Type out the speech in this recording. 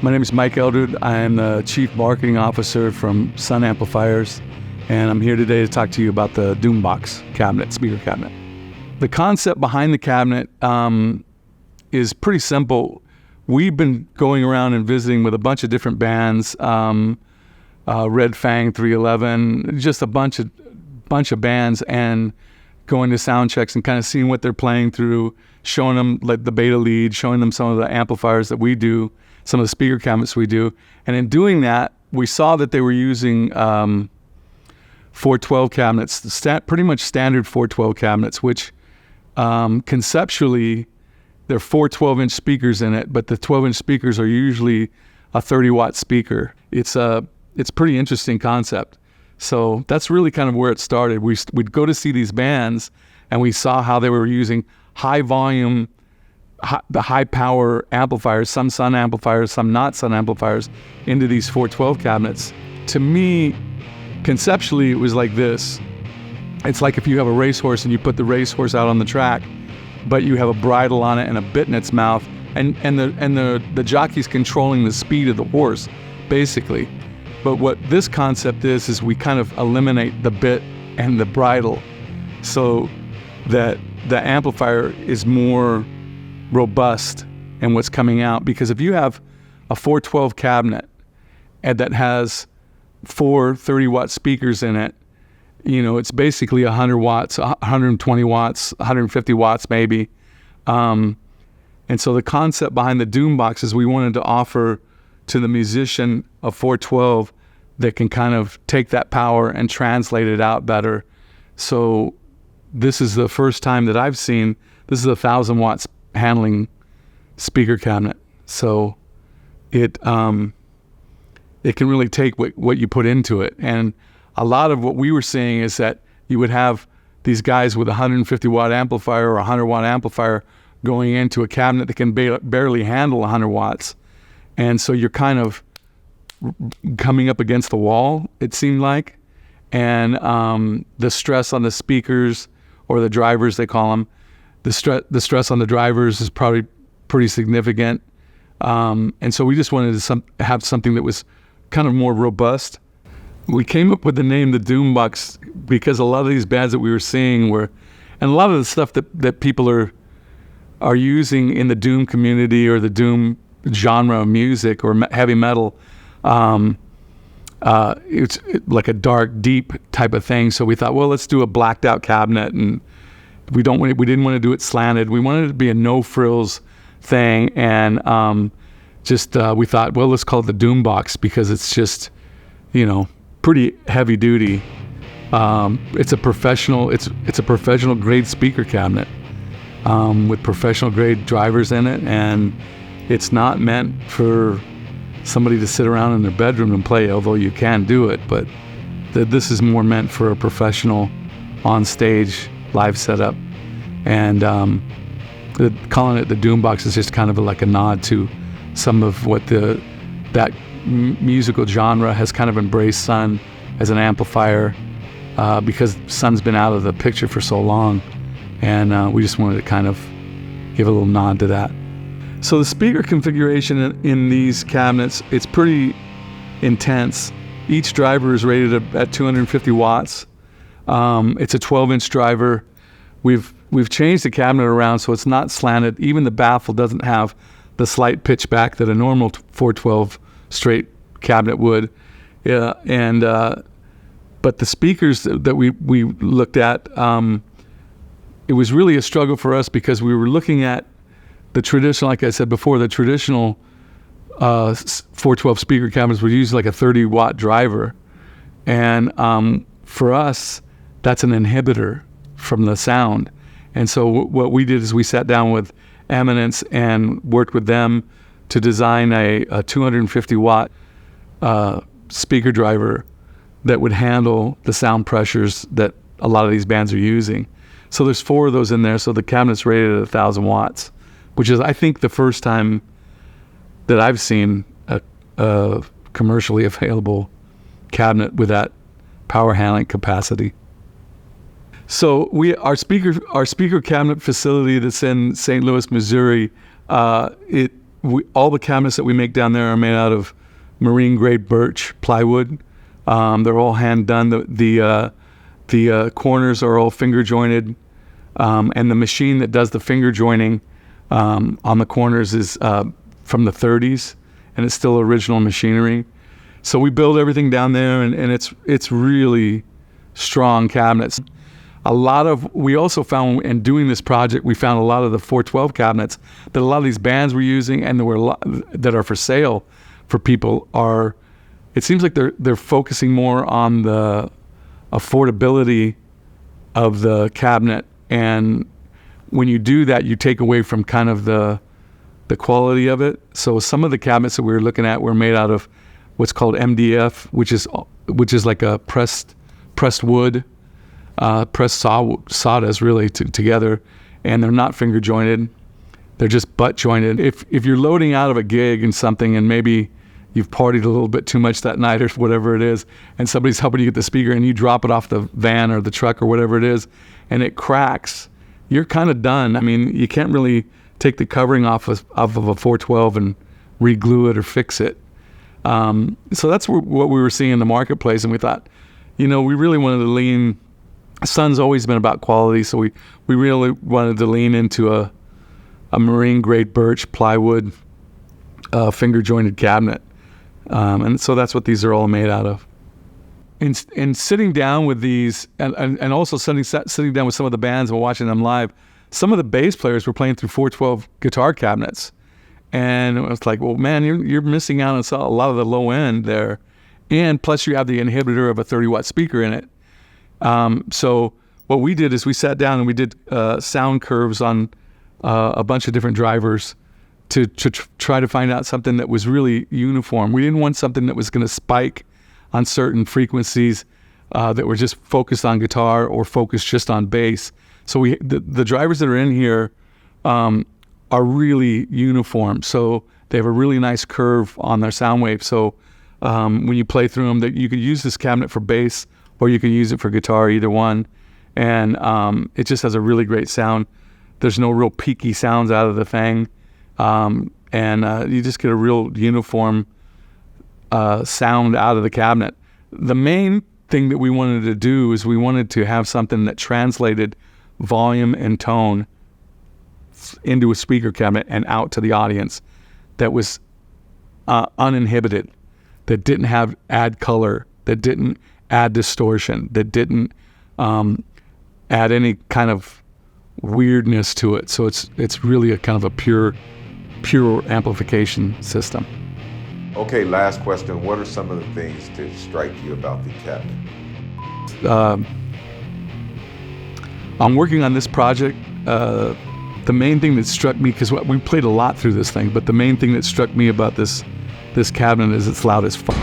My name is Mike Eldred. I am the Chief Marketing Officer from Sunn Amplifiers, and I'm here today to talk to you about the DoomBox cabinet, speaker cabinet. The concept behind the cabinet is pretty simple. We've been going around and visiting with a bunch of different bands, Red Fang 311, just a bunch of bands, and going to sound checks and kind of seeing what they're playing through, showing them like the beta lead, showing them some of the amplifiers that we do, some of the speaker cabinets we do. And in doing that, we saw that they were using 412 cabinets, pretty much standard 412 cabinets, which conceptually, there are 4 12-inch speakers in it, but the 12-inch speakers are usually a 30-watt speaker. It's a pretty interesting concept. So that's really kind of where it started. We'd go to see these bands, and we saw how they were using high volume, the high power amplifiers, some Sunn amplifiers, some not Sunn amplifiers, into these 412 cabinets. To me, conceptually, it was like this. It's like if you have a racehorse and you put the racehorse out on the track, but you have a bridle on it and a bit in its mouth, and the jockey's controlling the speed of the horse, basically. But what this concept is we kind of eliminate the bit and the bridle so that the amplifier is more robust in what's coming out. Because if you have a 412 cabinet and that has 4 30-watt speakers in it, you know, it's basically 100 watts, 120 watts, 150 watts maybe. And so the concept behind the DoomBox is we wanted to offer to the musician a 412 that can kind of take that power and translate it out better. So this is the first time that I've seen, this is a 1,000 watts handling speaker cabinet. So it can really take what you put into it. And a lot of what we were seeing is that you would have these guys with a 150 watt amplifier or a 100 watt amplifier going into a cabinet that can barely handle 100 watts. And so you're kind of coming up against the wall, it seemed like. And the stress on the speakers, or the drivers they call them, the stress on the drivers is probably pretty significant. And so we just wanted to have something that was kind of more robust. We came up with the name the DoomBox because a lot of these bands that we were seeing were, and a lot of the stuff that people are using in the Doom community or the Doom genre of music or heavy metal, it's like a dark, deep type of thing. So we thought, well, let's do a blacked out cabinet, and we didn't want to do it slanted. We wanted it to be a no frills thing, and we thought, well, let's call it the DoomBox because it's just, you know, pretty heavy duty. It's a professional grade speaker cabinet with professional grade drivers in it, and it's not meant for somebody to sit around in their bedroom and play, although you can do it, but this is more meant for a professional on stage live setup. And calling it the DoomBox is just kind of like a nod to some of what that musical genre has kind of embraced Sunn as an amplifier, because Sunn's been out of the picture for so long, and we just wanted to kind of give a little nod to that. So the speaker configuration in these cabinets, it's pretty intense. Each driver is rated at 250 watts. It's a 12-inch driver. We've changed the cabinet around so it's not slanted. Even the baffle doesn't have the slight pitch back that a normal 412 straight cabinet would. Yeah, and but the speakers that we looked at, it was really a struggle for us because we were looking at the traditional, like I said before, the traditional 412 speaker cabinets would use like a 30-watt driver. And for us, that's an inhibitor from the sound. And so what we did is we sat down with Eminence and worked with them to design a 250-watt speaker driver that would handle the sound pressures that a lot of these bands are using. So there's 4 of those in there, so the cabinet's rated at 1,000 watts, which is, I think, the first time that I've seen a commercially available cabinet with that power handling capacity. So our speaker cabinet facility that's in St. Louis, Missouri, all the cabinets that we make down there are made out of marine grade birch plywood. They're all hand done. The corners are all finger jointed, and the machine that does the finger joining on the corners is from the 30s, and it's still original machinery. So we build everything down there, and it's really strong cabinets. We also found, in doing this project, we found a lot of the 412 cabinets that a lot of these bands were using, and there were a lot that are for sale for people. It seems like they're focusing more on the affordability of the cabinet, and when you do that, you take away from kind of the quality of it. So some of the cabinets that we were looking at were made out of what's called MDF, which is like a pressed wood, pressed sawdust really together, and they're not finger jointed. They're just butt jointed. If you're loading out of a gig and something, and maybe you've partied a little bit too much that night or whatever it is, and somebody's helping you get the speaker, and you drop it off the van or the truck or whatever it is, and it cracks, you're kind of done. I mean, you can't really take the covering off of a 412 and re-glue it or fix it. So that's what we were seeing in the marketplace, and we thought, we really wanted to lean. Sunn's always been about quality, so we really wanted to lean into a marine grade birch plywood finger jointed cabinet, and so that's what these are all made out of. And sitting down with these, and also sitting down with some of the bands and watching them live, some of the bass players were playing through 412 guitar cabinets, and it was like, well, man, you're missing out on a lot of the low end there, and plus you have the inhibitor of a 30-watt speaker in it. So what we did is we sat down and we did sound curves on a bunch of different drivers to try to find out something that was really uniform. We didn't want something that was going to spike on certain frequencies that were just focused on guitar or focused just on bass. So the drivers that are in here are really uniform. So they have a really nice curve on their sound wave. So when you play through them, that you could use this cabinet for bass or you can use it for guitar, either one. And it just has a really great sound. There's no real peaky sounds out of the Fang. And you just get a real uniform sound out of the cabinet. The main thing that we wanted to do is we wanted to have something that translated volume and tone into a speaker cabinet and out to the audience that was uninhibited, that didn't add color, that didn't add distortion, that didn't add any kind of weirdness to it. So it's really a kind of a pure amplification system. Okay, last question. What are some of the things that strike you about the cabinet? I'm working on this project. The main thing that struck me, because we played a lot through this thing, but the main thing that struck me about this cabinet is it's loud as fuck.